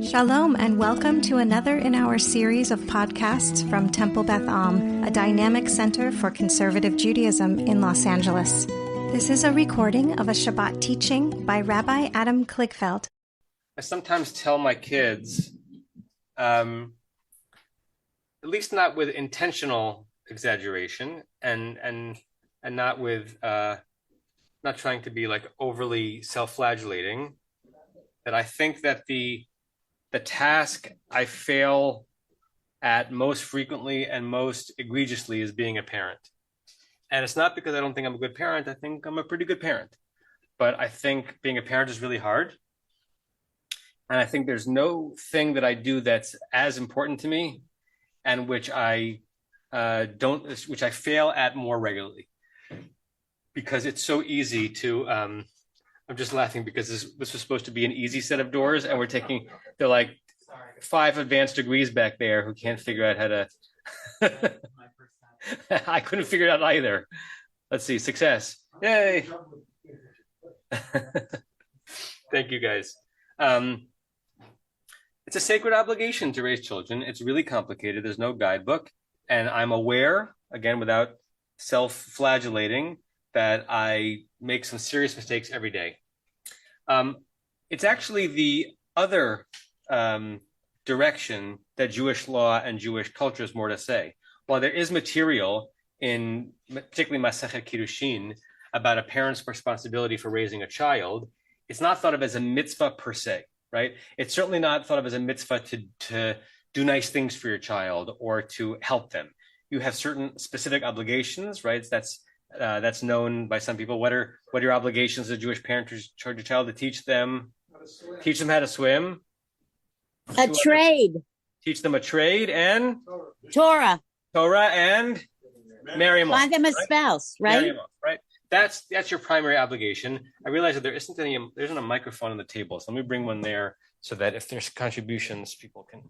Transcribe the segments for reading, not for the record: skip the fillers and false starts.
Shalom and welcome to another in our series of podcasts from Temple Beth Am, a dynamic center for conservative Judaism in Los Angeles. This is a recording of a Shabbat teaching by Rabbi Adam Kligfeld. I sometimes tell my kids, at least not with intentional exaggeration and not with not trying to be like overly self-flagellating, that I think that the task I fail at most frequently and most egregiously is being a parent. And it's not because I don't think I'm a good parent. I think I'm a pretty good parent. But I think being a parent is really hard. And I think there's no thing that I do that's as important to me and which I fail at more regularly. Because it's so easy to I'm just laughing because this was supposed to be an easy set of doors, and they're like 5 advanced degrees back there who can't figure out how to. I couldn't figure it out either. Let's see, success. Yay. Thank you guys. It's a sacred obligation to raise children. It's really complicated. There's no guidebook. And I'm aware, again, without self-flagellating, that I make some serious mistakes every day. It's actually the other direction that Jewish law and Jewish culture is more to say. While there is material in particularly Masechet Kiddushin about a parent's responsibility for raising a child, it's not thought of as a mitzvah per se, right? It's certainly not thought of as a mitzvah to do nice things for your child or to help them. You have certain specific obligations, right? That's known by some people. What are your obligations as a Jewish parent to charge your child? To teach them how to swim, teach them a trade, and Torah, and marry them off. Find them a spouse, right? Marry them off, right? That's your primary obligation. I realize that there isn't a microphone on the table, so let me bring one there so that if there's contributions, people can.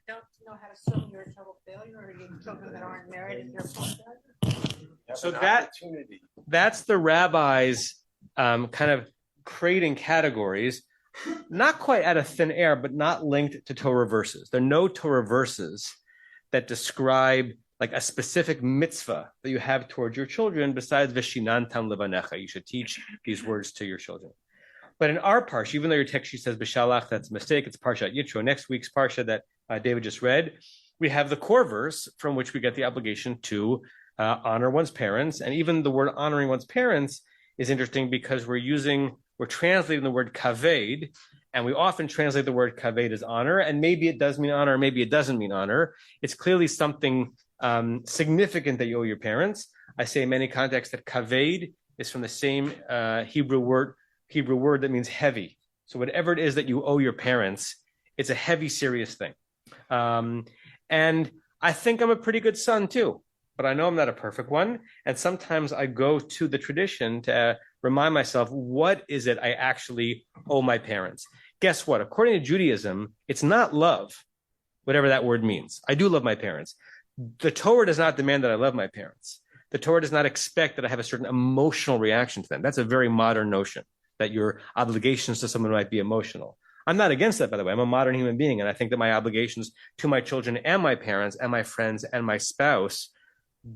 Don't know how to swim, you're a total failure, or your children that aren't married is your fault. So that's the rabbis kind of creating categories, not quite out of thin air, but not linked to Torah verses. There are no Torah verses that describe like a specific mitzvah that you have towards your children besides Veshinantam levanecha. You should teach these words to your children. But in our parsha, even though your text sheet says Bishalach, that's a mistake. It's Parshat Yitro. Next week's parsha that David just read, we have the core verse from which we get the obligation to honor one's parents. And even the word honoring one's parents is interesting because we're translating the word kaved, and we often translate the word kaved as honor, and maybe it does mean honor, maybe it doesn't mean honor. It's clearly something significant that you owe your parents. I say in many contexts that kaved is from the same Hebrew word that means heavy. So whatever it is that you owe your parents, it's a heavy, serious thing. And I think I'm a pretty good son too, but I know I'm not a perfect one. And sometimes I go to the tradition to remind myself, what is it I actually owe my parents? Guess what? According to Judaism, it's not love, whatever that word means. I do love my parents. The Torah does not demand that I love my parents. The Torah does not expect that I have a certain emotional reaction to them. That's a very modern notion, that your obligations to someone might be emotional. I'm not against that, by the way. I'm a modern human being, and I think that my obligations to my children and my parents and my friends and my spouse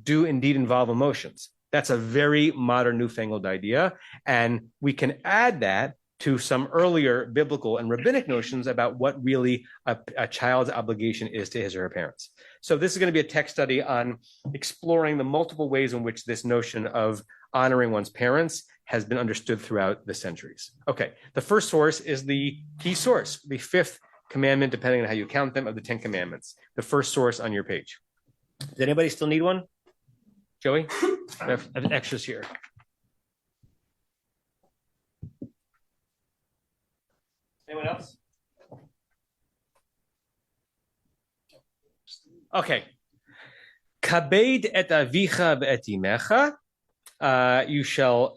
do indeed involve emotions. That's a very modern, newfangled idea, and we can add that to some earlier biblical and rabbinic notions about what really a child's obligation is to his or her parents. So this is going to be a text study on exploring the multiple ways in which this notion of honoring one's parents has been understood throughout the centuries. Okay, the first source is the key source, the 5th commandment, depending on how you count them, of the 10 commandments. The first source on your page. Does anybody still need one? Joey? I have extras here. Anyone else? Okay. Kabed et avicha ve'et imecha. You shall,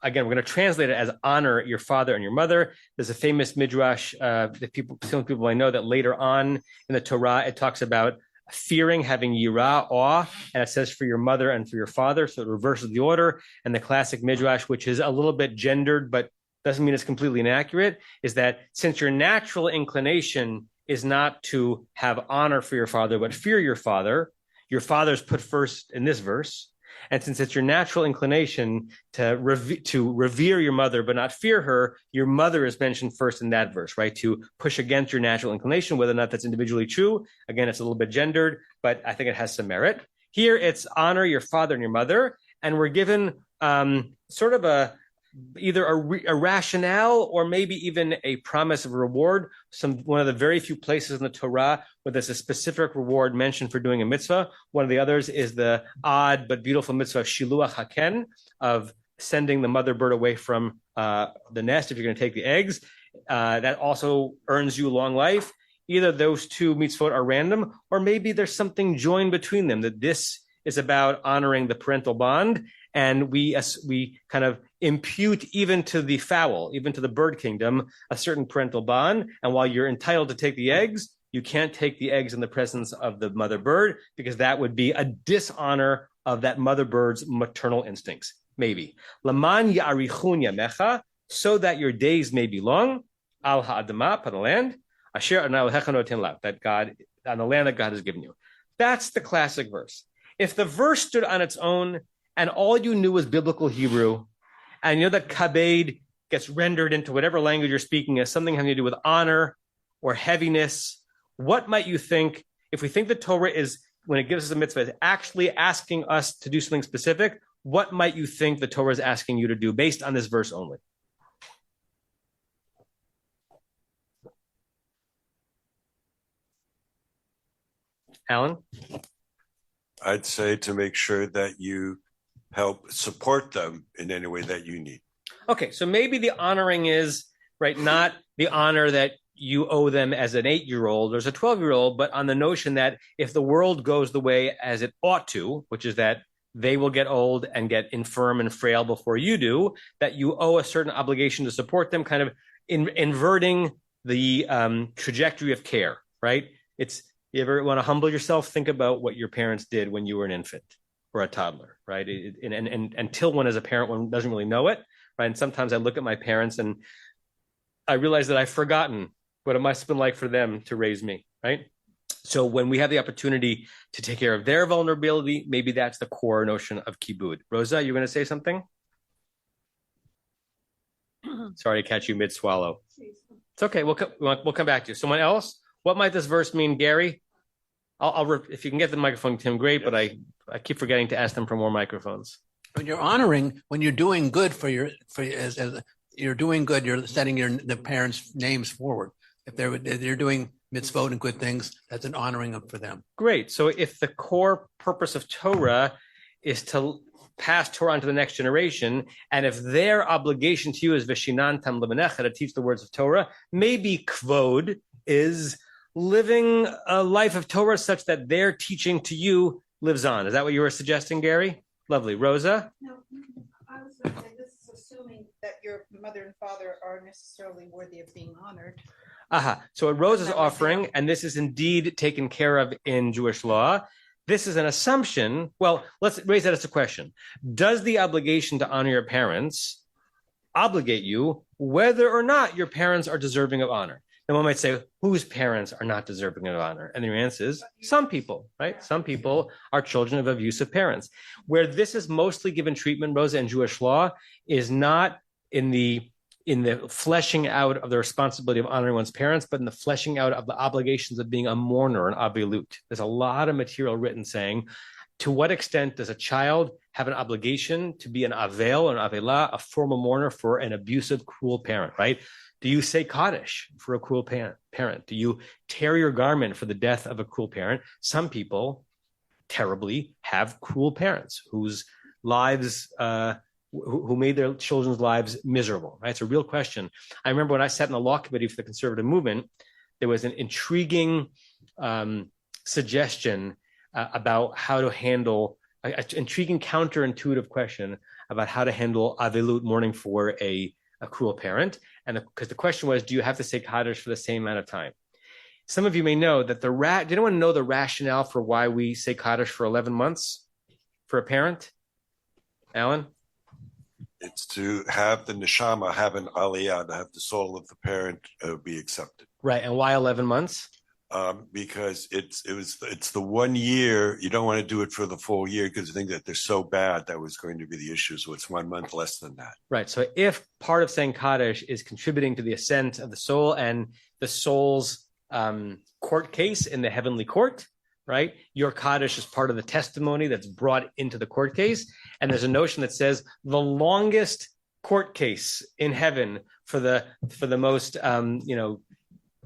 again, we're going to translate it as honor your father and your mother. There's a famous midrash that some people I know that later on in the Torah, it talks about fearing, having yirah, awe, and it says for your mother and for your father, so it reverses the order. And the classic midrash, which is a little bit gendered, but doesn't mean it's completely inaccurate, is that since your natural inclination is not to have honor for your father, but fear your father is put first in this verse. And since it's your natural inclination to revere your mother, but not fear her, your mother is mentioned first in that verse, right? To push against your natural inclination, whether or not that's individually true. Again, it's a little bit gendered, but I think it has some merit. Here, it's honor your father and your mother. And we're given sort of either a rationale or maybe even a promise of a reward. One of the very few places in the Torah where there's a specific reward mentioned for doing a mitzvah. One of the others is the odd but beautiful mitzvah of shiluach haken, of sending the mother bird away from the nest if you're going to take the eggs. That also earns you long life. Either those two mitzvot are random, or maybe there's something joined between them, that this is about honoring the parental bond, and we kind of impute even to the fowl, even to the bird kingdom, a certain parental bond. And while you're entitled to take the eggs, you can't take the eggs in the presence of the mother bird, because that would be a dishonor of that mother bird's maternal instincts. Maybe. Laman ya'arichun yamecha, so that your days may be long, al ha'adama, on the land, asher anal hechanotin lav, that God, on the land that God has given you. That's the classic verse. If the verse stood on its own and all you knew was biblical Hebrew, and you know that kabed gets rendered into whatever language you're speaking as something having to do with honor or heaviness, what might you think, if we think the Torah is, when it gives us a mitzvah, is actually asking us to do something specific, what might you think the Torah is asking you to do based on this verse only? Alan? I'd say to make sure that you help support them in any way that you need. Okay, so maybe the honoring is, right, not the honor that you owe them as an 8-year-old or as a 12-year-old, but on the notion that if the world goes the way as it ought to, which is that they will get old and get infirm and frail before you do, that you owe a certain obligation to support them, kind of inverting the trajectory of care, right? You ever want to humble yourself? Think about what your parents did when you were an infant or a toddler, right? And until one is a parent, one doesn't really know it, right? And sometimes I look at my parents and I realize that I've forgotten what it must have been like for them to raise me, right? So when we have the opportunity to take care of their vulnerability, maybe that's the core notion of kibud. Rosa, you're going to say something? Sorry to catch you mid-swallow. It's okay. We'll come back to you. Someone else? What might this verse mean, Gary? If you can get the microphone, Tim, great. Yes. But I keep forgetting to ask them for more microphones. When you're honoring, when you're doing good you're doing good, you're setting the parents' names forward. If they're doing mitzvot and good things, that's an honoring for them. Great. So if the core purpose of Torah is to pass Torah on to the next generation, and if their obligation to you is v'shinantam lebenecha, to teach the words of Torah, maybe kvod is living a life of Torah such that their teaching to you lives on. Is that what you were suggesting, Gary? Lovely. Rosa? No, I was going to say this is assuming that your mother and father are necessarily worthy of being honored. So what Rosa's offering, and this is indeed taken care of in Jewish law, this is an assumption. Well, let's raise that as a question. Does the obligation to honor your parents obligate you whether or not your parents are deserving of honor? And one might say, whose parents are not deserving of honor? And the answer is some people, right? Some people are children of abusive parents. Where this is mostly given treatment, Rosa, in Jewish law, is not in the fleshing out of the responsibility of honoring one's parents, but in the fleshing out of the obligations of being a mourner, an avilut. There's a lot of material written saying, to what extent does a child have an obligation to be an avel or an avela, a formal mourner for an abusive, cruel parent, right? Do you say Kaddish for a cruel parent? Do you tear your garment for the death of a cruel parent? Some people terribly have cruel parents whose lives, who made their children's lives miserable, right? It's a real question. I remember when I sat in the law committee for the conservative movement, there was an intriguing suggestion about how to handle, an intriguing counterintuitive question about how to handle avelut, mourning for a cruel parent. And because the question was, do you have to say Kaddish for the same amount of time? Some of you may know that did anyone know the rationale for why we say Kaddish for 11 months for a parent? Alan? It's to have the neshama have an aliyah, to have the soul of the parent be accepted. Right. And why 11 months? Because it's the 1 year. You don't want to do it for the full year because you think that they're so bad that was going to be the issue. So it's 1 month less than that. Right. So if part of saying Kaddish is contributing to the ascent of the soul and the soul's court case in the heavenly court, right? Your Kaddish is part of the testimony that's brought into the court case. And there's a notion that says the longest court case in heaven for the most,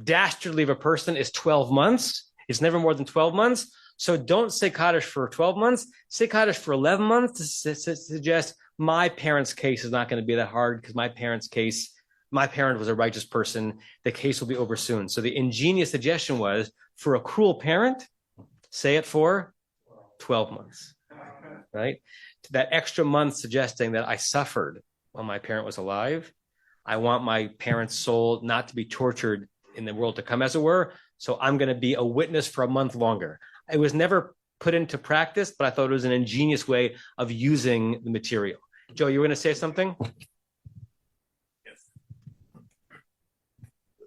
dastardly of a person is 12 months. It's never more than 12 months. So don't say Kaddish for 12 months. Say Kaddish for 11 months to suggest my parent's case is not going to be that hard because my parent was a righteous person. The case will be over soon. So the ingenious suggestion was for a cruel parent, say it for 12 months, right? That extra month suggesting that I suffered while my parent was alive. I want my parent's soul not to be tortured in the world to come, as it were. So I'm going to be a witness for a month longer. It was never put into practice, but I thought it was an ingenious way of using the material. Joe, you were going to say something? Yes.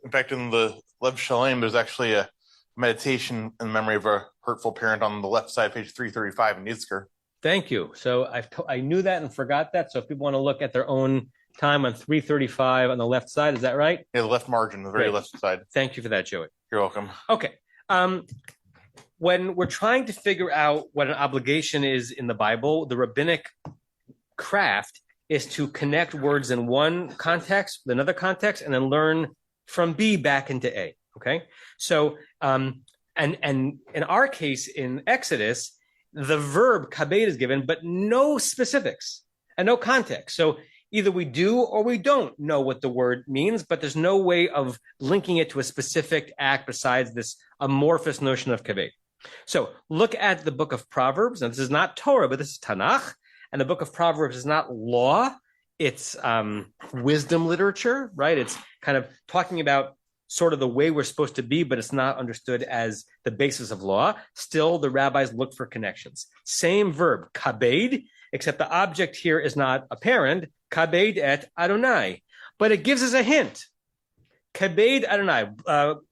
In fact, in the Lev Shalem, there's actually a meditation in memory of a hurtful parent on the left side, page 335 in Yizkor. Thank you. So I knew that and forgot that. So if people want to look at their own time on 335 on the left side, is that right? Yeah, the left margin, the very left side. Thank you for that, Joey. You're welcome. Okay. When we're trying to figure out what an obligation is in the Bible, the rabbinic craft is to connect words in one context with another context and then learn from B back into A. Okay. So, and in our case in Exodus, the verb kabed is given, but no specifics and no context. So either we do or we don't know what the word means, but there's no way of linking it to a specific act besides this amorphous notion of kabed. So look at the book of Proverbs. Now, this is not Torah, but this is Tanakh. And the book of Proverbs is not law. It's wisdom literature, right? It's kind of talking about sort of the way we're supposed to be, but it's not understood as the basis of law. Still, the rabbis look for connections. Same verb, kabed, except the object here is not a parent, kabed et Adonai. But it gives us a hint. Kabed Adonai,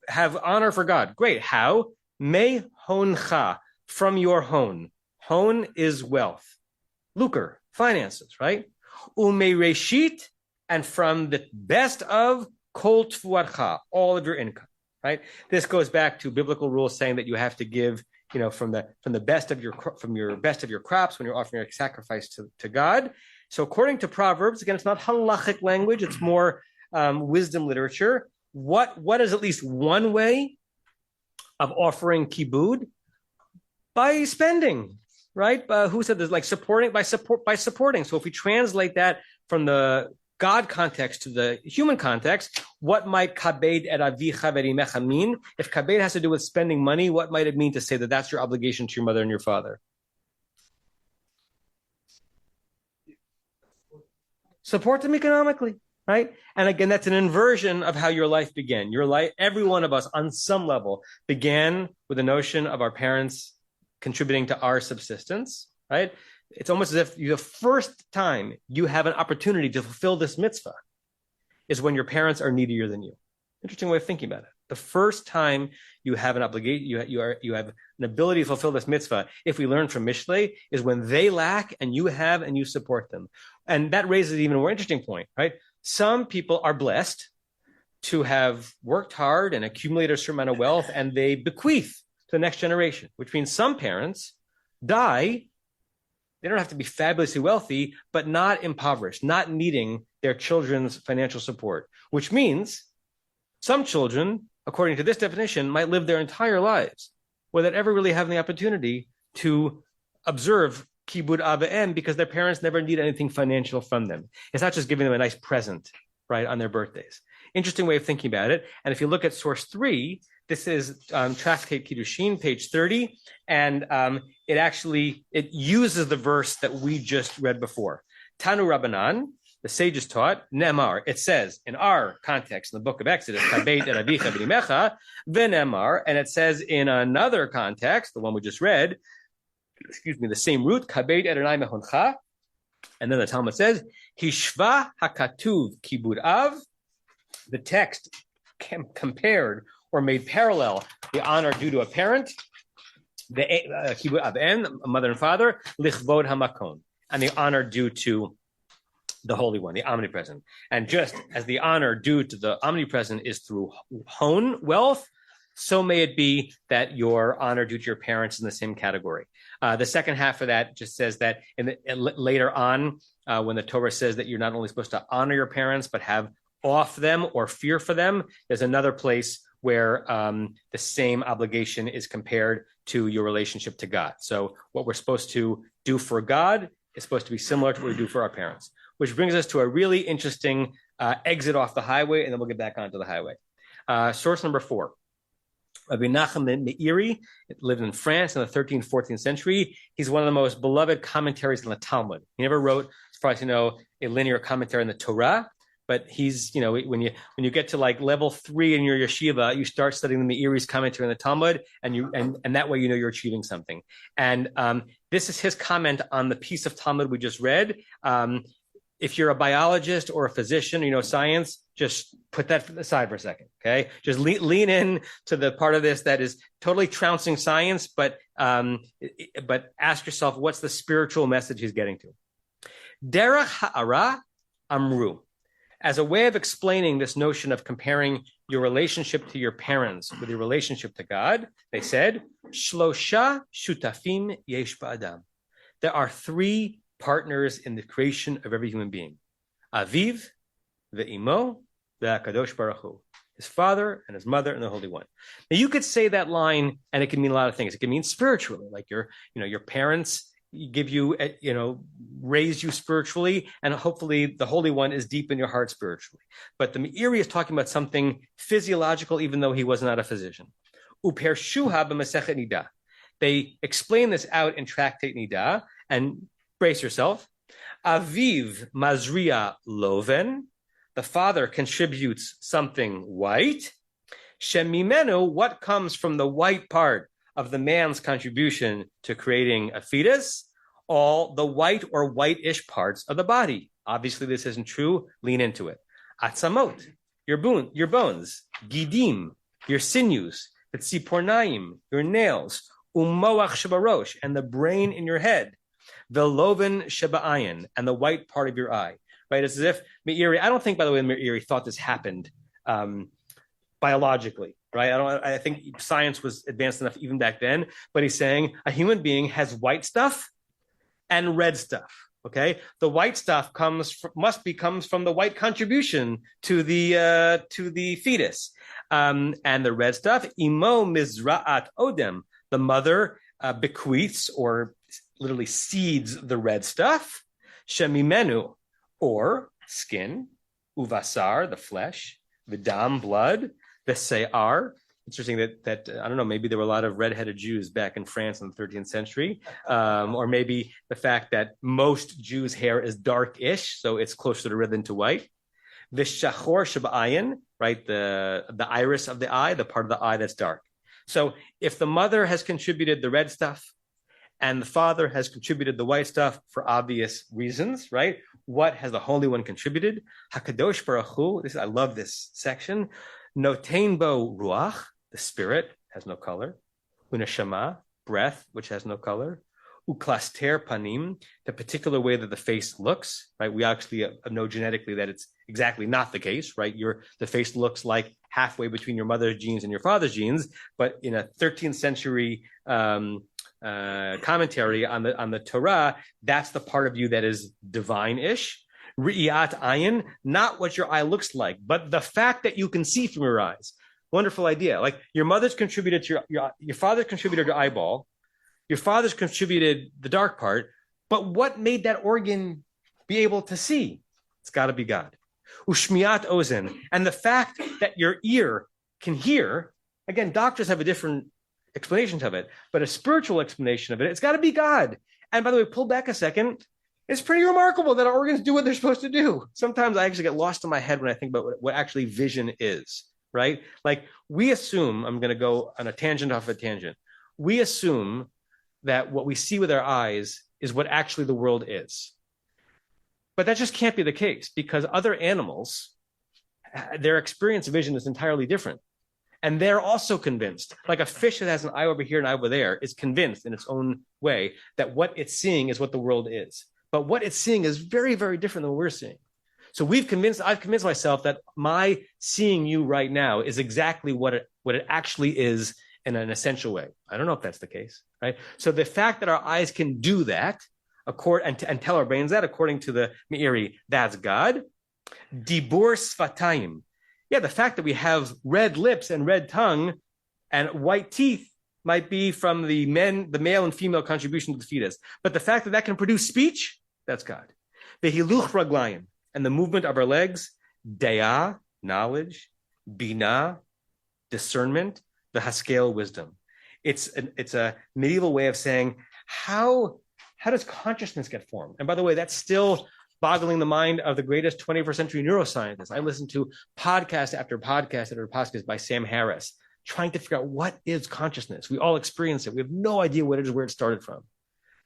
have honor for God. Great. How? Me honcha, from your hon. Hon is wealth. Lucre, finances, right? Ume reshit, and from the best of kol tfuarcha, all of your income, right? This goes back to biblical rules saying that you have to give, from the best of your crops when you're offering a sacrifice to God. So according to Proverbs, again, it's not halachic language; it's more wisdom literature. What is at least one way of offering kibud? By spending, right? Who said this? Like supporting by supporting. So if we translate that from the God context to the human context, what might kabed et avicha v'rimecha mean? If kabed has to do with spending money, what might it mean to say that that's your obligation to your mother and your father? Support them economically, right? And again, that's an inversion of how your life began. Your life, every one of us on some level began with the notion of our parents contributing to our subsistence, right? It's almost as if the first time you have an opportunity to fulfill this mitzvah is when your parents are needier than you. Interesting way of thinking about it. The first time you have an obligation, you have an ability to fulfill this mitzvah, if we learn from Mishlei, is when they lack and you have and you support them. And that raises an even more interesting point, right? Some people are blessed to have worked hard and accumulated a certain amount of wealth, and they bequeath to the next generation, which means some parents die. They don't have to be fabulously wealthy, but not impoverished, not needing their children's financial support, which means some children, according to this definition, might live their entire lives without ever really having the opportunity to observe kibud av v'em because their parents never need anything financial from them. It's not just giving them a nice present, right, on their birthdays. Interesting way of thinking about it. And if you look at source 3, this is Tractate Kiddushin, page 30, and it uses the verse that we just read before. Tanu Rabbanan, the sages taught, Nemar, it says in our context in the book of Exodus, Kabed et avicha v'rimecha, v'nemar, and it says in another context, the one we just read, the same root, Kabed et Adonai mehoncha, and then the Talmud says, Hishva hakatuv kibud av. The text compared or made parallel the honor due to a parent, the kibud av en, mother and father, lichvod hamakon, and the honor due to the Holy One, the omnipresent. And just as the honor due to the omnipresent is through hon, wealth, so may it be that your honor due to your parents is in the same category. The second half of that just says that later on, when the Torah says that you're not only supposed to honor your parents, but have awe for them or fear for them, there's another place where the same obligation is compared to your relationship to God. So what we're supposed to do for God is supposed to be similar to what we do for our parents, which brings us to a really interesting exit off the highway, and then we'll get back onto the highway. Source number 4. Rabbi Nachum Meiri lived in France in the 13th, 14th century. He's one of the most beloved commentaries in the Talmud. He never wrote, as far as you know, a linear commentary on the Torah, but he's, when you get to like level 3 in your yeshiva, you start studying the Meiri's commentary on the Talmud, and that way you're achieving something. And this is his comment on the piece of Talmud we just read. If you're a biologist or a physician, science, just put that aside for a second, okay? Just lean in to the part of this that is totally trouncing science, but ask yourself, what's the spiritual message he's getting to? Derech ha'ara amru. As a way of explaining this notion of comparing your relationship to your parents with your relationship to God, they said, Shlosha shutafim yesh ba'adam. There are 3 partners in the creation of every human being. Aviv, ve'imo, ve'akadosh baruch hu. His father and his mother and the Holy One. Now you could say that line and it can mean a lot of things. It can mean spiritually, like your parents give you, raise you spiritually, and hopefully the Holy One is deep in your heart spiritually. But the Meiri is talking about something physiological, even though he was not a physician. Upershuha b'masechet Nida. They explain this out in Tractate Nida, and brace yourself. Aviv mazria loven. The father contributes something white. Shemimenu, what comes from the white part of the man's contribution to creating a fetus? All the white or whitish parts of the body. Obviously, this isn't true. Lean into it. Atzamot, your bones. Gidim, your sinews. Tzipornaim, your nails. Umoach shabarosh, and the brain in your head. Veloven sheba'ayin, and the white part of your eye. Right? It's as if Meiri, I don't think, by the way, Meiri thought this happened biologically, right? I think science was advanced enough even back then, but he's saying a human being has white stuff and red stuff. Okay, the white stuff comes from the white contribution to the fetus, and the red stuff, imo mizra'at odem, the mother bequeaths or literally seeds the red stuff, shemimenu, or skin, uvasar, the flesh, vidam, blood, the se'ar. Interesting that I don't know, maybe there were a lot of redheaded Jews back in France in the 13th century, or maybe the fact that most Jews' hair is darkish, so it's closer to red than to white. The shachor shab'ayin, right, the iris of the eye, the part of the eye that's dark. So if the mother has contributed the red stuff and the father has contributed the white stuff for obvious reasons, right? What has the Holy One contributed? Hakadosh Baruch Hu, I love this section. Notein bo ruach, the spirit has no color. Uneshama, breath, which has no color. Uklaster panim, the particular way that the face looks, right? We actually know genetically that it's exactly not the case, right? The face looks like halfway between your mother's genes and your father's genes, but in a 13th century commentary on the Torah, that's the part of you that is divine-ish. Ri'iyat ayin, not what your eye looks like, but the fact that you can see from your eyes. Wonderful idea. Like your mother's contributed to your father's contributed to your eyeball, your father's contributed the dark part, but what made that organ be able to see? It's got to be God. Ushmiat ozen, and the fact that your ear can hear. Again, doctors have a different explanation of it, but a spiritual explanation of it, it's got to be God. And by the way, pull back a second. It's pretty remarkable that our organs do what they're supposed to do. Sometimes I actually get lost in my head when I think about what actually vision is, right? Like we assume, I'm going to go on a tangent off a tangent. We assume that what we see with our eyes is what actually the world is. But that just can't be the case because other animals, their experience of vision is entirely different. And they're also convinced, like a fish that has an eye over here and eye over there is convinced in its own way that what it's seeing is what the world is. But what it's seeing is very, very different than what we're seeing. So I've convinced myself that my seeing you right now is exactly what it actually is in an essential way. I don't know if that's the case, right? So the fact that our eyes can do that, and tell our brains that, according to the Meiri, that's God. Dibur sfatayim. Yeah, the fact that we have red lips and red tongue and white teeth might be from the male and female contribution to the fetus. But the fact that that can produce speech, that's God. Vehiluch raglayim, and the movement of our legs, de'ah, knowledge, bina, discernment, the haskel, wisdom. It's a medieval way of saying how does consciousness get formed? And by the way, that's still boggling the mind of the greatest 21st century neuroscientists. I listen to podcast after podcast after podcast by Sam Harris, trying to figure out what is consciousness. We all experience it. We have no idea what it is, where it started from.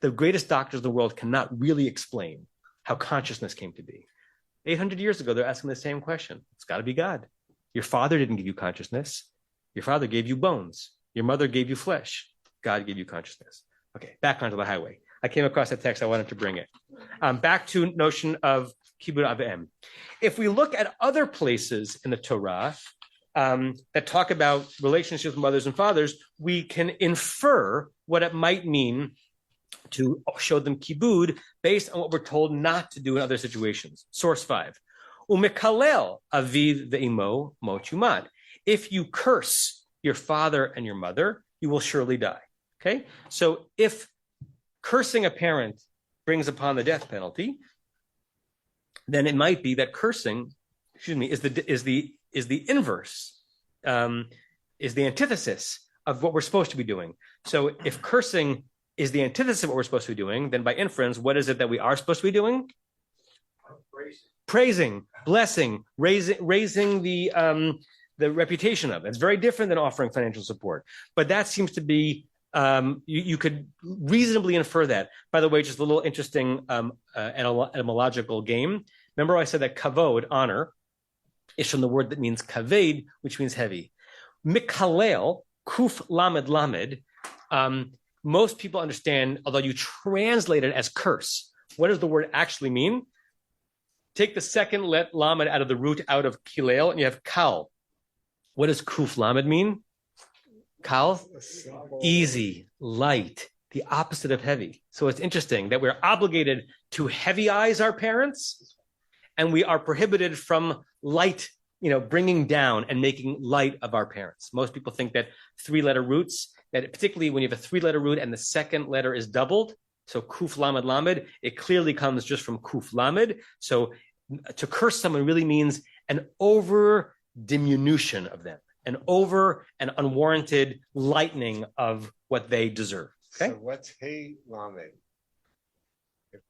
The greatest doctors in the world cannot really explain how consciousness came to be. 800 years ago, they're asking the same question. It's got to be God. Your father didn't give you consciousness. Your father gave you bones. Your mother gave you flesh. God gave you consciousness. Okay, back onto the highway. I came across that text. I wanted to bring it. Back to notion of kibud avim. If we look at other places in the Torah that talk about relationships with mothers and fathers, we can infer what it might mean to show them kibud based on what we're told not to do in other situations. Source 5. Umekalel aviv ve'imo mot yumad. If you curse your father and your mother, you will surely die. Okay? So if cursing a parent brings upon the death penalty, then it might be that cursing, is the inverse, is the antithesis of what we're supposed to be doing. So if cursing is the antithesis of what we're supposed to be doing, then by inference, what is it that we are supposed to be doing? Praising, blessing, raising the reputation of it. It's very different than offering financial support. But that seems to be you could reasonably infer that. By the way, just a little interesting etymological game. Remember I said that kavod, honor, is from the word that means kaved, which means heavy. Mikalel, kuf lamed lamed, most people understand, although you translate it as curse. What does the word actually mean? Take the second lamed out of the root out of kilel, and you have kal. What does kuf lamed mean? Kal, easy, light, the opposite of heavy. So it's interesting that we're obligated to heavyize our parents, and we are prohibited from light, bringing down and making light of our parents. Most people think that three-letter roots, that particularly when you have a three-letter root and the second letter is doubled, so kuf lamed lamed, it clearly comes just from kuf lamed. So to curse someone really means an over diminution of them, an over and unwarranted lightening of what they deserve. Okay. So what's hey lamed?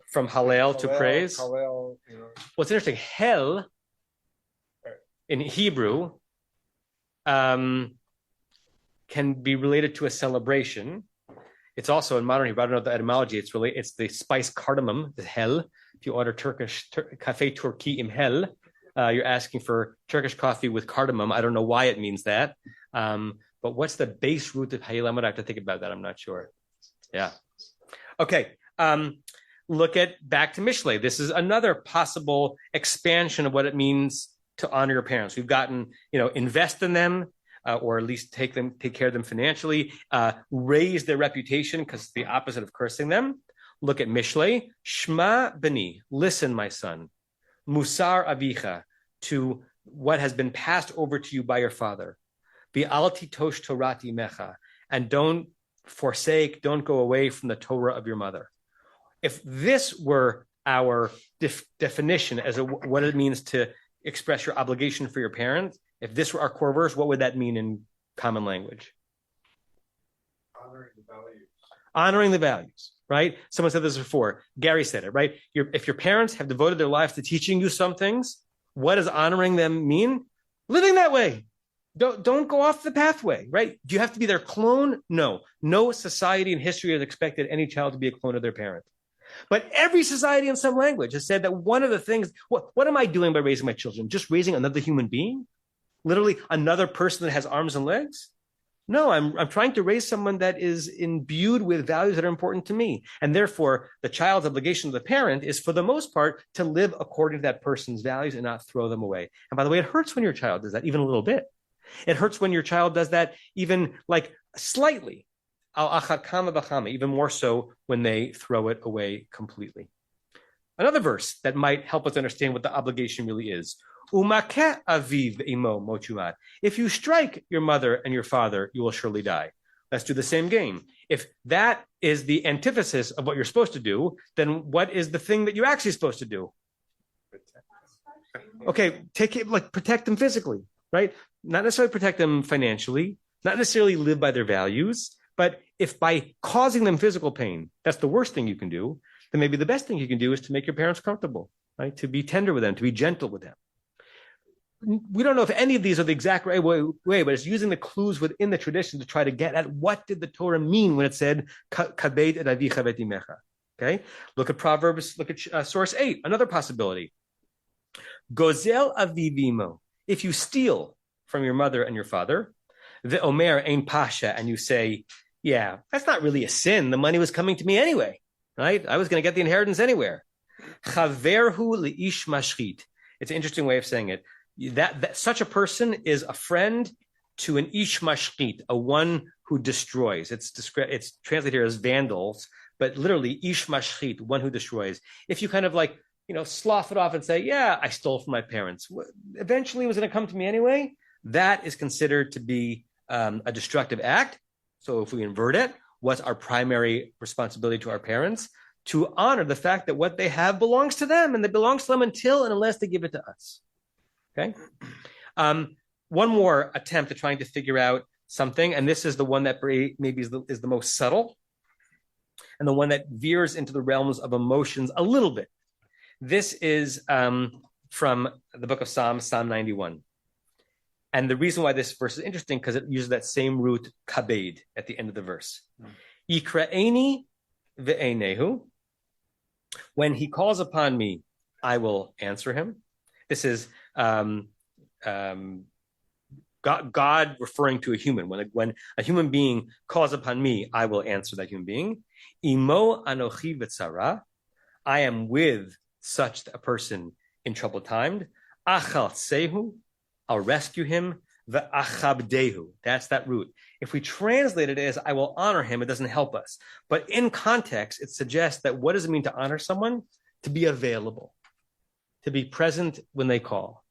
From Hallel to praise. Hallel, What's interesting, hell in Hebrew can be related to a celebration. It's also in modern Hebrew, I don't know the etymology, it's the spice cardamom, the hell. If you order Turkish cafe Turki im hell, you're asking for Turkish coffee with cardamom. I don't know why it means that. But what's the base root of Hayel? I have to think about that. I'm not sure. Yeah. Okay. Look at back to Mishlei. This is another possible expansion of what it means to honor your parents. We've gotten, invest in them, or at least take care of them financially, raise their reputation, because it's the opposite of cursing them. Look at Mishlei. Shma bani, listen, my son. Musar avicha, to what has been passed over to you by your father. Bi'al titosh torati mecha, and don't go away from the Torah of your mother. If this were our definition as what it means to express your obligation for your parents, if this were our core verse, what would that mean in common language? Honoring the values, right? Someone said this before. Gary said it, right? If your parents have devoted their lives to teaching you some things, what does honoring them mean? Living that way. Don't go off the pathway, right? Do you have to be their clone? No. No society in history has expected any child to be a clone of their parent. But every society in some language has said that one of the things, what am I doing by raising my children? Just raising another human being? Literally another person that has arms and legs? No, I'm trying to raise someone that is imbued with values that are important to me. And therefore, the child's obligation to the parent is, for the most part, to live according to that person's values and not throw them away. And by the way, it hurts when your child does that, even a little bit. It hurts when your child does that even like slightly. Al achat kama b'chama, even more so when they throw it away completely. Another verse that might help us understand what the obligation really is. Umakeh aviv imo mochumat. If you strike your mother and your father, you will surely die. Let's do the same game. If that is the antithesis of what you're supposed to do, then what is the thing that you're actually supposed to do? Okay, take it, like protect them physically, right? Not necessarily protect them financially, not necessarily live by their values, but if by causing them physical pain, that's the worst thing you can do, then maybe the best thing you can do is to make your parents comfortable, right? To be tender with them, to be gentle with them. We don't know if any of these are the exact right way, but it's using the clues within the tradition to try to get at what did the Torah mean when it said, kabed et avicha v'et imecha. Okay? Look at Proverbs, look at source 8, another possibility. Gozel avivimo. If you steal from your mother and your father, the omer ein pasha, and you say, yeah, that's not really a sin. The money was coming to me anyway, right? I was going to get the inheritance anywhere. Chaverhu leish mashchit. It's an interesting way of saying it. That such a person is a friend to an ish mashchit, a one who destroys. It's translated here as vandals, but literally ish mashchit, one who destroys. If you kind of like, slough it off and say, yeah, I stole from my parents. Eventually it was going to come to me anyway. That is considered to be a destructive act. So if we invert it, what's our primary responsibility to our parents? To honor the fact that what they have belongs to them, and it belongs to them until and unless they give it to us. Okay. One more attempt at trying to figure out something, and this is the one that maybe is the most subtle, and the one that veers into the realms of emotions a little bit. This is from the book of Psalms, Psalm 91. And the reason why this verse is interesting, because it uses that same root, kabed, at the end of the verse. Yikra'eni ve'enehu. When he calls upon me, I will answer him. This is God referring to a human. When a human being calls upon me, I will answer that human being. Imo anochi v'tzara. I am with such a person in troubled time. Achal sehu. I'll rescue him. V'achabdehu. That's that root. If we translate it as I will honor him, it doesn't help us. But in context, it suggests that what does it mean to honor someone? To be available, to be present when they call,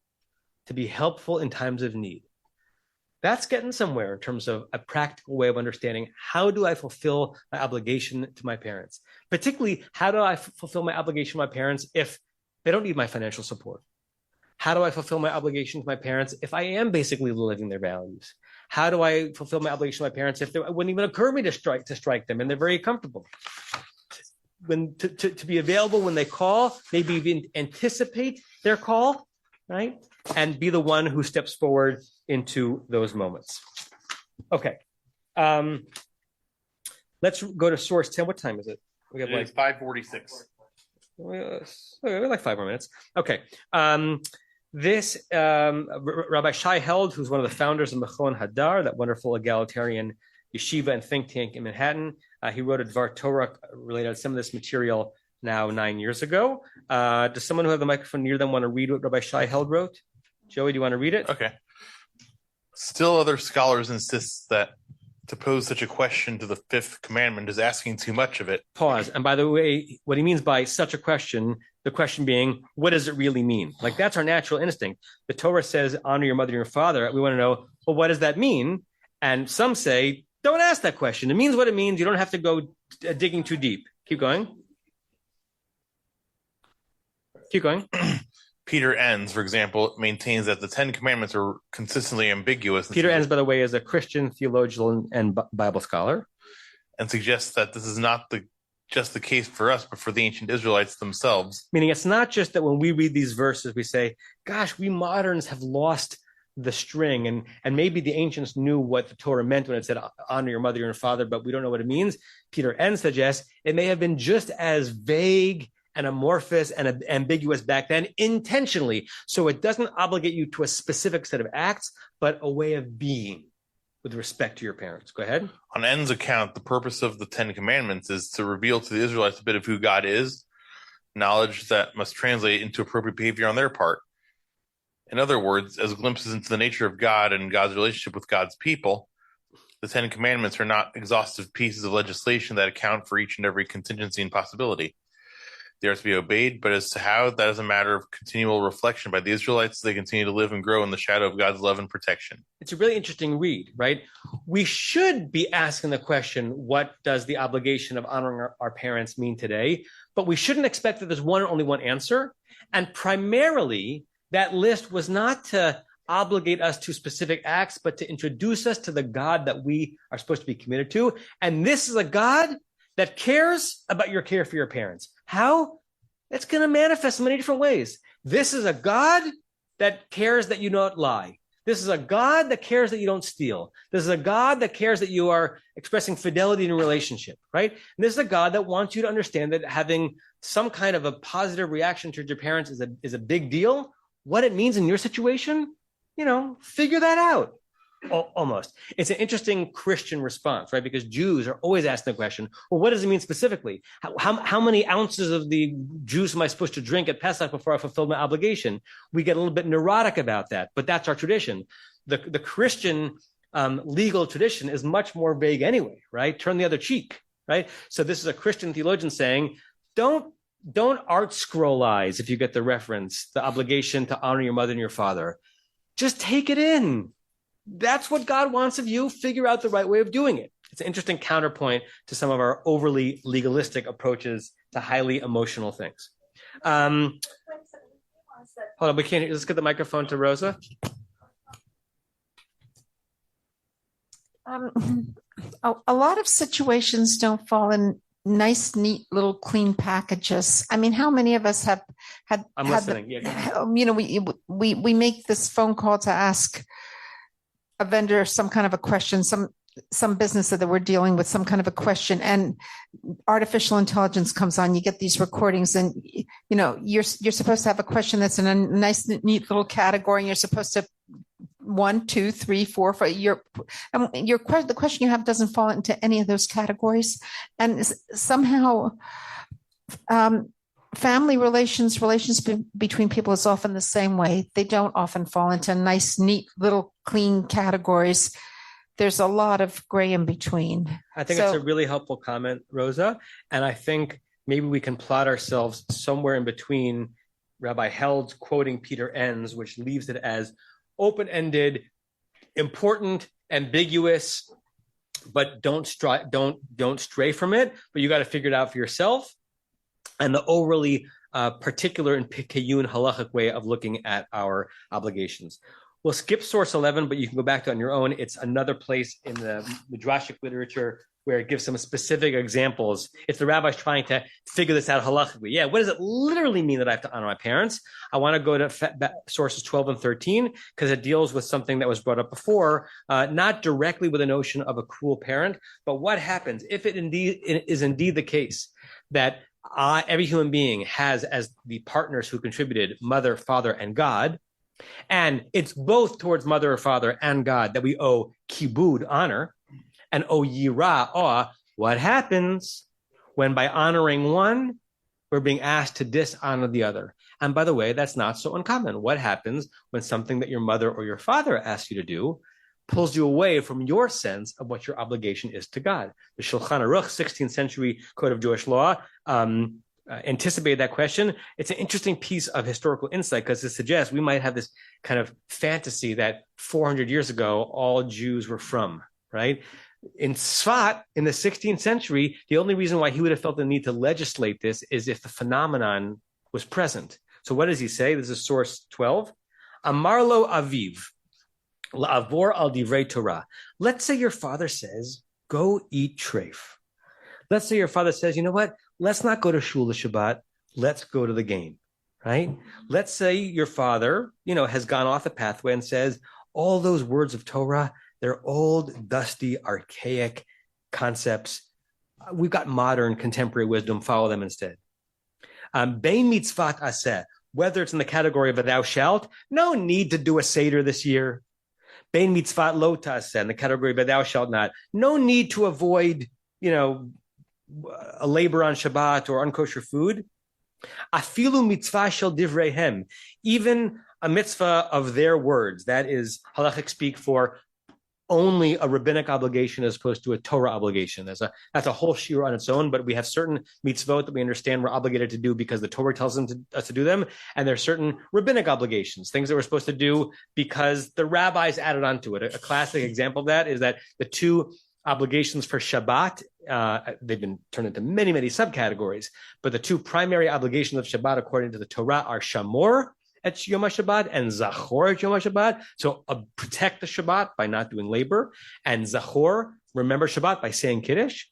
to be helpful in times of need. That's getting somewhere in terms of a practical way of understanding how do I fulfill my obligation to my parents? Particularly, how do I fulfill my obligation to my parents if they don't need my financial support? How do I fulfill my obligation to my parents if I am basically living their values? How do I fulfill my obligation to my parents if it wouldn't even occur to me to strike them and they're very comfortable? To be available when they call, maybe even anticipate their call, right? And be the one who steps forward into those moments. Okay. Let's go to source 10. What time is it? We got It's 5:46. We have like 5 more minutes. Okay. This Rabbi Shai Held, who's one of the founders of Mechon Hadar, that wonderful egalitarian yeshiva and think tank in Manhattan, he wrote a Dvar Torah related to some of this material now 9 years ago. Does someone who have the microphone near them want to read what Rabbi Shai Held wrote? Joey, do you want to read it? Okay. Still other scholars insist that to pose such a question to the fifth commandment is asking too much of it. Pause. And by the way, what he means by such a question, the question being, what does it really mean? Like, that's our natural instinct. The Torah says, honor your mother and your father. We want to know, well, what does that mean? And some say, don't ask that question. It means what it means. You don't have to go digging too deep. Keep going. Keep going. Peter Enns, for example, maintains that the Ten Commandments are consistently ambiguous. Peter Enns, by the way, is a Christian theologian and Bible scholar. And suggests that this is not just the case for us, but for the ancient Israelites themselves. Meaning it's not just that when we read these verses, we say, gosh, we moderns have lost the string. And maybe the ancients knew what the Torah meant when it said, honor your mother and your father, but we don't know what it means. Peter N. suggests it may have been just as vague and amorphous and ambiguous back then intentionally. So it doesn't obligate you to a specific set of acts, but a way of being with respect to your parents. Go ahead. On N's account, the purpose of the Ten Commandments is to reveal to the Israelites a bit of who God is, knowledge that must translate into appropriate behavior on their part. In other words, as glimpses into the nature of God and God's relationship with God's people, the Ten Commandments are not exhaustive pieces of legislation that account for each and every contingency and possibility. They are to be obeyed, but as to how, that is a matter of continual reflection by the Israelites as they continue to live and grow in the shadow of God's love and protection. It's a really interesting read, right? We should be asking the question, what does the obligation of honoring our parents mean today? But we shouldn't expect that there's one and only one answer. And primarily, that list was not to obligate us to specific acts, but to introduce us to the God that we are supposed to be committed to. And this is a God that cares about your care for your parents. How? It's going to manifest in many different ways. This is a God that cares that you don't lie. This is a God that cares that you don't steal. This is a God that cares that you are expressing fidelity in a relationship, right? And this is a God that wants you to understand that having some kind of a positive reaction to your parents is a big deal. What it means in your situation, figure that out. Almost. It's an interesting Christian response, right? Because Jews are always asking the question, well, what does it mean specifically? How many ounces of the juice am I supposed to drink at Pesach before I fulfill my obligation? We get a little bit neurotic about that, but that's our tradition. The Christian legal tradition is much more vague anyway, right? Turn the other cheek, right? So this is a Christian theologian saying, don't art scrollize, if you get the reference, the obligation to honor your mother and your father. Just take it in. That's what God wants of you. Figure out the right way of doing it. It's an interesting counterpoint to some of our overly legalistic approaches to highly emotional things. Hold on, we can't. Let's get the microphone to Rosa. A lot of situations don't fall in nice, neat, little clean packages. I mean, how many of us have had? I'm listening. Yeah. We make this phone call to ask a vendor some kind of a question, some business that we're dealing with, some kind of a question, and artificial intelligence comes on. You get these recordings, and you're supposed to have a question that's in a nice, neat little category, and you're supposed to 1, 2, 3, 4, 5. The question you have doesn't fall into any of those categories, and somehow family relations between people is often the same way. They don't often fall into nice, neat, little clean categories. There's a lot of gray in between. I think it's a really helpful comment, Rosa. And I think maybe we can plot ourselves somewhere in between Rabbi Held's quoting Peter Enns, which leaves it as open-ended, important, ambiguous, but don't stray from it. But you got to figure it out for yourself. And the overly particular and Pekayun halachic way of looking at our obligations. We'll skip source 11, but you can go back to it on your own. It's another place in the Midrashic literature where it gives some specific examples. It's the rabbis trying to figure this out halachically. Yeah, what does it literally mean that I have to honor my parents? I want to go to sources 12 and 13 because it deals with something that was brought up before, not directly with the notion of a cruel parent, but what happens if it is indeed the case that every human being has as the partners who contributed mother, father, and God, and it's both towards mother or father and God that we owe kibud, honor, and owe yira, awe. What happens when by honoring one, we're being asked to dishonor the other? And by the way, that's not so uncommon. What happens when something that your mother or your father asks you to do pulls you away from your sense of what your obligation is to God? The Shulchan Aruch, 16th century code of Jewish law, anticipated that question. It's an interesting piece of historical insight because it suggests we might have this kind of fantasy that 400 years ago, all Jews were from, right? In Tzfat, in the 16th century, the only reason why he would have felt the need to legislate this is if the phenomenon was present. So what does he say? This is source 12. Amarlo aviv, la'avor al divrei Torah. Let's say your father says, go eat treif. Let's say your father says, you know what? Let's not go to shul Shabbat. Let's go to the game, right? Let's say your father, has gone off the pathway and says, all those words of Torah, they're old, dusty, archaic concepts. We've got modern, contemporary wisdom. Follow them instead. Bein mitzvat aseh, whether it's in the category of a thou shalt, no need to do a Seder this year. Bein mitzvat lo ta'aseh, in the category of a thou shalt not, no need to avoid, a labor on Shabbat or unkosher food. Afilu mitzvah shel divreihem, even a mitzvah of their words. That is halachic speak for only a rabbinic obligation as opposed to a Torah obligation. That's a whole shiur on its own, but we have certain mitzvot that we understand we're obligated to do because the Torah tells us to do them, and there are certain rabbinic obligations, things that we're supposed to do because the rabbis added onto it. A classic example of that is that the two obligations for Shabbat, they've been turned into many, many subcategories, but the two primary obligations of Shabbat according to the Torah are Shamor at Yom HaShabbat and Zachor at Yom HaShabbat. So protect the Shabbat by not doing labor, and Zachor, remember Shabbat by saying Kiddush.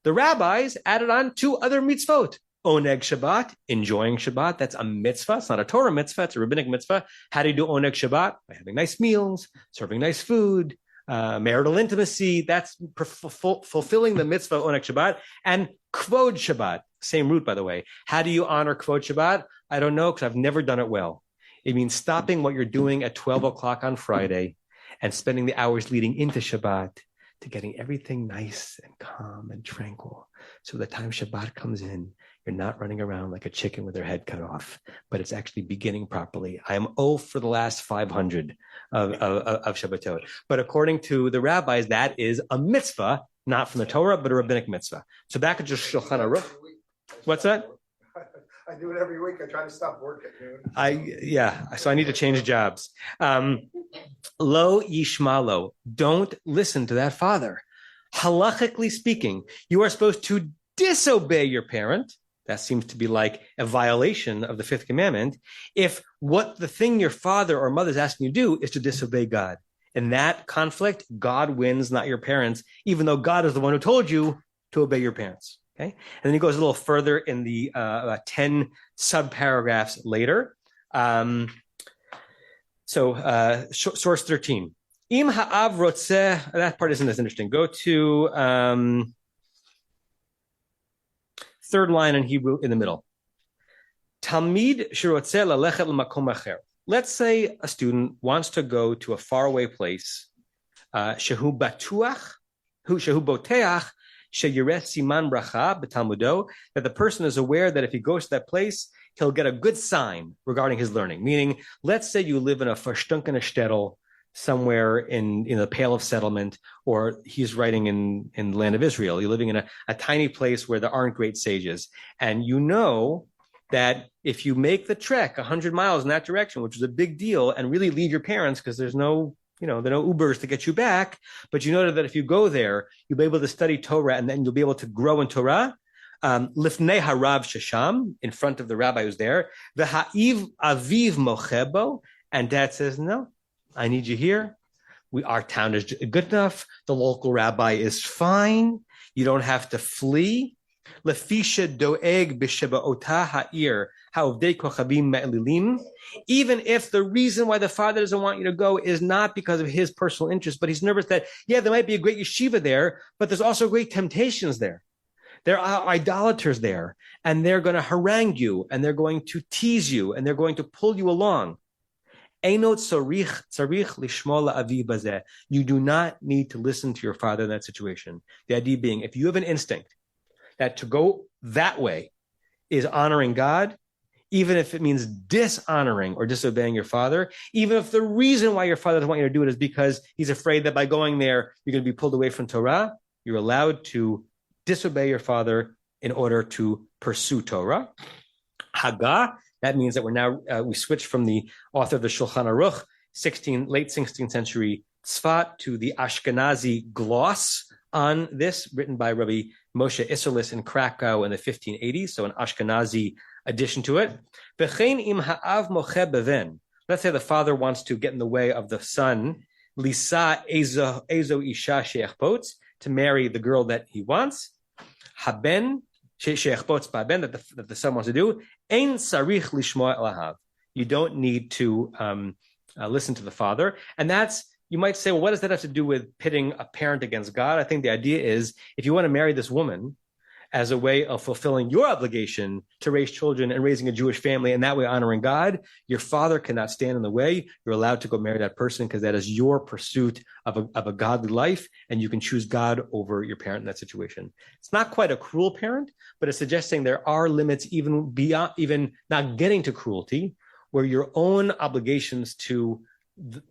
The rabbis added on two other mitzvot. Oneg Shabbat, enjoying Shabbat. That's a mitzvah. It's not a Torah mitzvah. It's a rabbinic mitzvah. How do you do Oneg Shabbat? By having nice meals, serving nice food, marital intimacy. That's fulfilling the mitzvah Oneg Shabbat. And Kvod Shabbat, same root, by the way. How do you honor Kvod Shabbat? I don't know, because I've never done it well. It means stopping what you're doing at 12 o'clock on Friday and spending the hours leading into Shabbat to getting everything nice and calm and tranquil. So the time Shabbat comes in, you're not running around like a chicken with their head cut off, but it's actually beginning properly. I am 0 for the last 500 of Shabbatot. But according to the rabbis, that is a mitzvah, not from the Torah, but a rabbinic mitzvah. So back at just Shulchan Aruch. What's that? I do it every week. I try to stop work at noon. So I need to change jobs. Lo yishmalo. Don't listen to that father. Halachically speaking, you are supposed to disobey your parent. That seems to be like a violation of the fifth commandment. If what the thing your father or mother is asking you to do is to disobey God. In that conflict, God wins, not your parents, even though God is the one who told you to obey your parents. Okay, and then he goes a little further in the 10 subparagraphs later. Source 13. Im ha'av rotzeh, that part isn't as interesting. Go to third line in Hebrew in the middle. Talmid sherotzeh lalechet l'makom acher. Let's say a student wants to go to a faraway place. Shehu batuach, shehu boteach, siman bracha b'talmudo, that the person is aware that if he goes to that place, he'll get a good sign regarding his learning. Meaning, let's say you live in a verstunkene shtetl somewhere in the Pale of Settlement, or he's writing in the land of Israel. You're living in a tiny place where there aren't great sages. And you know that if you make the trek 100 miles in that direction, which is a big deal, and really leave your parents because there's no there are no Ubers to get you back, but you know that if you go there, you'll be able to study Torah and then you'll be able to grow in Torah. Lifnei harav shesham, in front of the rabbi who's there. V'ha'iv aviv mochebo, and dad says, no, I need you here. Our town is good enough. The local rabbi is fine. You don't have to flee. Lefisha doeg b'shebaotah ha'ir ha'ovdei kochavim me'elilim. Even if the reason why the father doesn't want you to go is not because of his personal interest, but he's nervous that, there might be a great yeshiva there, but there's also great temptations there. There are idolaters there, and they're going to harangue you, and they're going to tease you, and they're going to pull you along. You do not need to listen to your father in that situation. The idea being, if you have an instinct that to go that way is honoring God, even if it means dishonoring or disobeying your father, even if the reason why your father doesn't want you to do it is because he's afraid that by going there, you're going to be pulled away from Torah, you're allowed to disobey your father in order to pursue Torah. Haggah, that means that we're now, we switch from the author of the Shulchan Aruch, late 16th century Tzfat, to the Ashkenazi gloss on this, written by Rabbi Moshe Isserlis in Krakow in the 1580s, so an Ashkenazi addition to it. V'chein im ha'av moche beven. Let's say the father wants to get in the way of the son, lisa ezo isha she'echpotz, to marry the girl that he wants. Haben she'echpotz ba'ben, that the son wants to do. Ein sarich lishmoa elahav. You don't need to listen to the father. And that's, you might say, well, what does that have to do with pitting a parent against God? I think the idea is, if you want to marry this woman as a way of fulfilling your obligation to raise children and raising a Jewish family, and that way honoring God, your father cannot stand in the way. You're allowed to go marry that person because that is your pursuit of a godly life, and you can choose God over your parent in that situation. It's not quite a cruel parent, but it's suggesting there are limits even beyond, even not getting to cruelty, where your own obligations to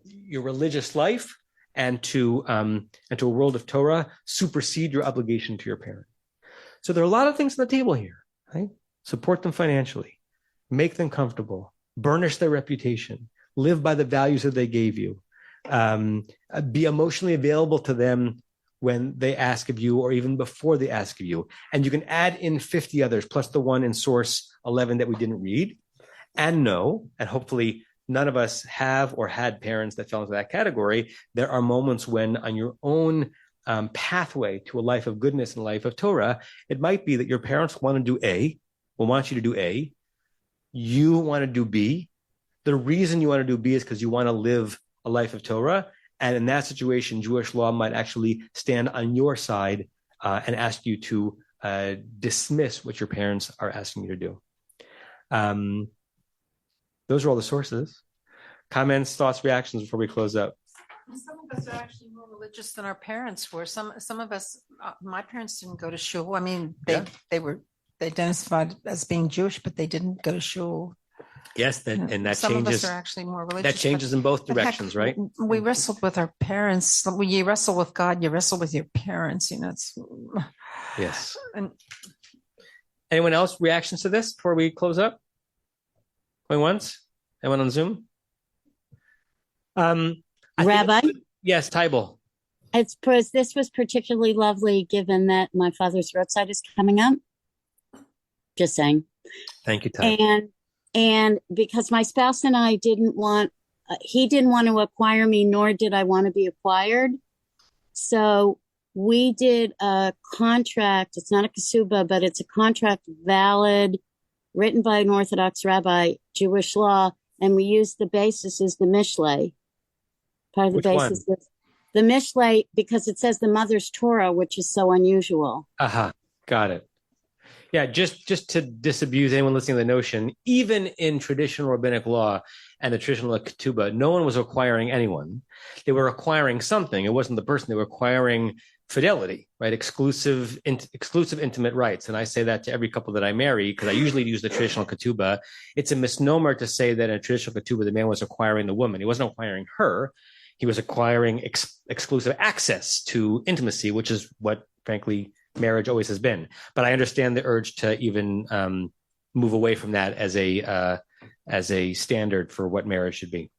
your religious life and to a world of Torah supersede your obligation to your parent. So there are a lot of things on the table here, right? Support them financially, make them comfortable, burnish their reputation, live by the values that they gave you, be emotionally available to them when they ask of you or even before they ask of you. And you can add in 50 others, plus the one in source 11 that we didn't read, and know, and hopefully none of us have or had parents that fell into that category. There are moments when on your own pathway to a life of goodness and a life of Torah, it might be that your parents want to do A, will want you to do A, you want to do B. The reason you want to do B is because you want to live a life of Torah. And in that situation, Jewish law might actually stand on your side and ask you to dismiss what your parents are asking you to do. Those are all the sources. Comments, thoughts, reactions before we close up. Some of us are actually more religious than our parents were. Some of us, my parents didn't go to shul. I mean, they identified as being Jewish, but they didn't go to shul. Yes, and that some changes. Some of us are actually more religious. That changes in both directions, right? We wrestled with our parents. When you wrestle with God, you wrestle with your parents. It's yes. And anyone else reactions to this before we close up? Going once? Anyone on Zoom? Rabbi? Yes, Tybal. This was particularly lovely given that my father's roadside is coming up. Just saying. Thank you, Tybal. And because my spouse and I he didn't want to acquire me, nor did I want to be acquired. So we did a contract. It's not a ksuba, but it's a contract valid, written by an Orthodox rabbi, Jewish law, and we used the basis as the Mishlei. Part of the basis was the Mishlei, because it says the mother's Torah, which is so unusual. Got it. Yeah, just to disabuse anyone listening to the notion, even in traditional rabbinic law and the traditional ketubah, no one was acquiring anyone. They were acquiring something. It wasn't the person. They were acquiring fidelity, right? Exclusive intimate rights. And I say that to every couple that I marry, because I usually use the traditional ketubah. It's a misnomer to say that in a traditional ketubah, the man was acquiring the woman. He wasn't acquiring her. He was acquiring exclusive access to intimacy, which is what, frankly, marriage always has been. But I understand the urge to even move away from that as a standard for what marriage should be.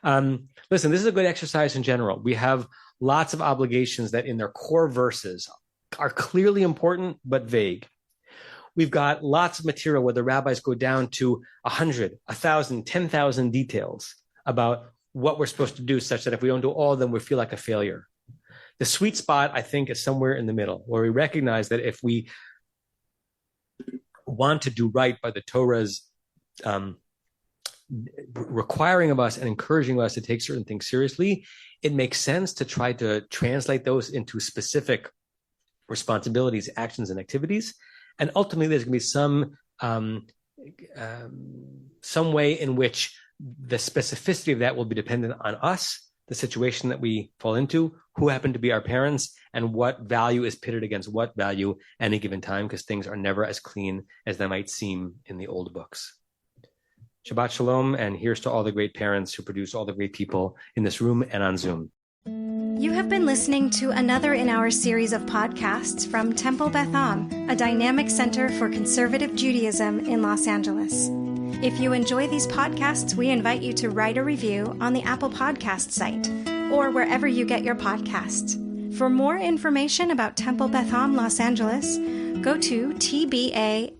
Listen, this is a good exercise in general. We have lots of obligations that in their core verses are clearly important but vague. We've got lots of material where the rabbis go down to 100, 1,000, 10,000 details about what we're supposed to do, such that if we don't do all of them, we feel like a failure. The sweet spot, I think, is somewhere in the middle, where we recognize that if we want to do right by the Torah's requiring of us and encouraging us to take certain things seriously, it makes sense to try to translate those into specific responsibilities, actions, and activities. And ultimately, there's going to be some way in which the specificity of that will be dependent on us, the situation that we fall into, who happen to be our parents, and what value is pitted against what value at any given time, because things are never as clean as they might seem in the old books. Shabbat Shalom, and here's to all the great parents who produce all the great people in this room and on Zoom. You have been listening to another in our series of podcasts from Temple Beth Am, a dynamic center for conservative Judaism in Los Angeles. If you enjoy these podcasts, we invite you to write a review on the Apple Podcast site or wherever you get your podcasts. For more information about Temple Beth Am Los Angeles, go to tbala.org.